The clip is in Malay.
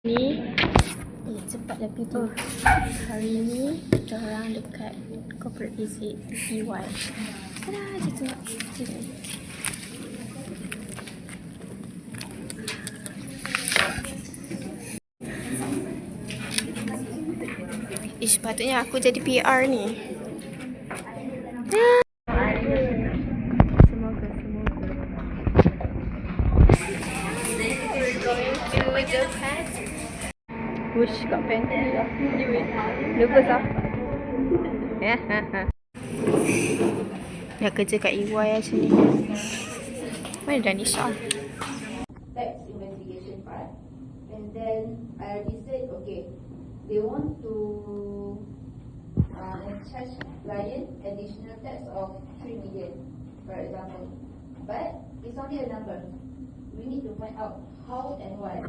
Ni cepatlah pergi. Hari ni kita orang dekat corporate visit TPY. Tada, je tengok sini. Sepatutnya aku jadi PR ni. Semoga. We're going to Japan. Push kat pantry lah. Nervous lah. Dah kerja kat EY lah macam ni. Mana Danisha? Tax investigation part, and then IRB said, okay, they want to charge client additional tax of 3 million, for example. But it's only a number. We need to find out how and why.